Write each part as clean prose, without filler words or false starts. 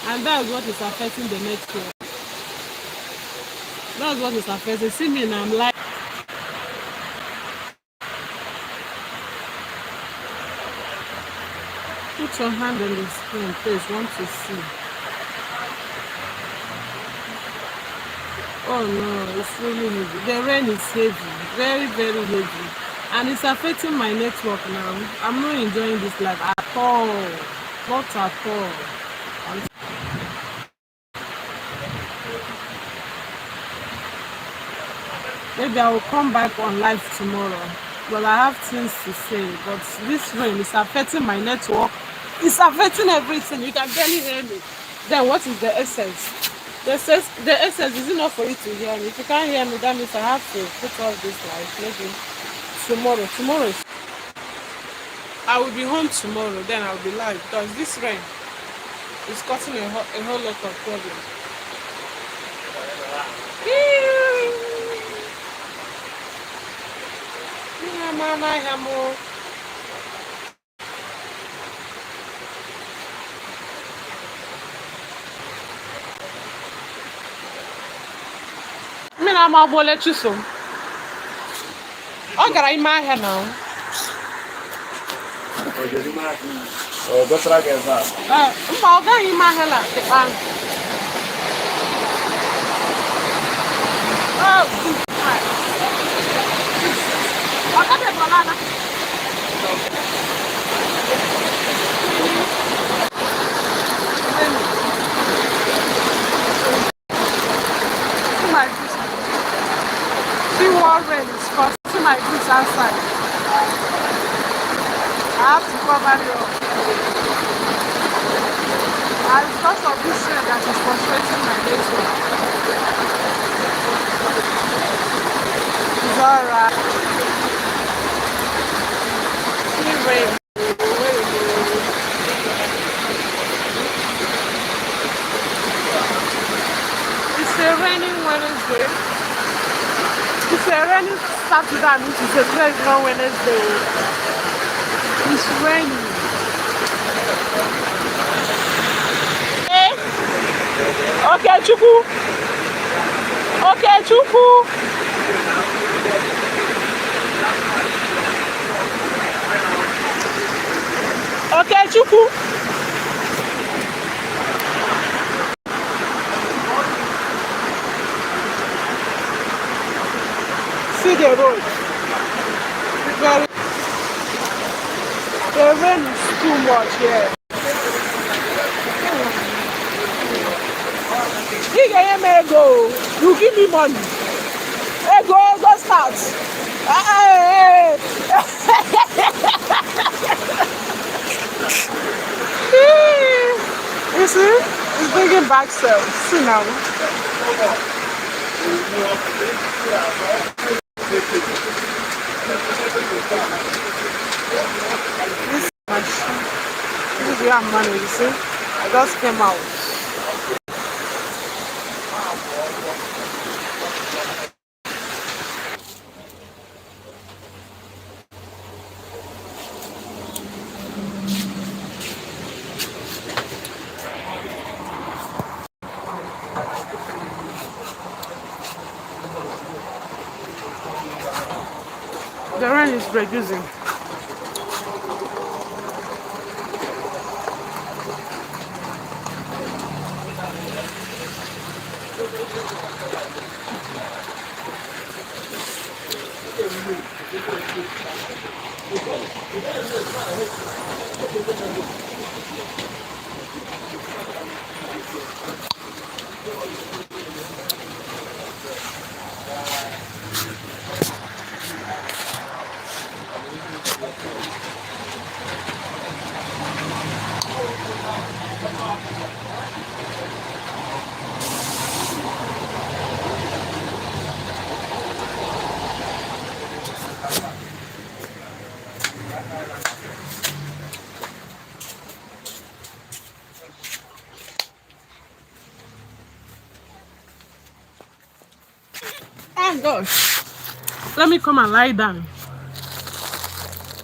And that's what is affecting the network. That's what is affecting. See me and I'm like, put your hand on the screen, please. Want to see. Oh no, it's really heavy. The rain is heavy, very, very heavy. And it's affecting my network now. I'm not enjoying this life at all. Not at all. Maybe I will come back on live tomorrow. But I have things to say. But this rain is affecting my network. It's affecting everything. You can barely hear me. Then what is the essence? The essence is enough for you to hear me. If you can't hear me, that means I have to put off this live. Maybe tomorrow. Tomorrow is, I will be home tomorrow. Then I'll be live because this rain is causing a whole lot of problems. Mmiri ama agboole Chisom. Ọ gara ime ahịa na mba ọ gaghị ime ahịa na akịkpa ahụ. Ọ gabeghị ala. See what rain is causing my goods outside. I have to cover it up. And because of this rain that is frustrating my network. It's alright. See rain. It's a raining Wednesday. It's a raining Saturday, which is a very long Wednesday. It's raining. Hey. Okay, Chuku. Okay, Chuku. Okay, Chuku. See the road. Very, the rain is too much here. You get me ego. You give me money. Ego, go start. You see? It's bringing back cells. See now. This machine, this is where I'm money, you see? I just came out. The rain is reducing. Oh gosh, let me come and lie down.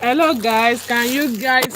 Hello guys, can you guys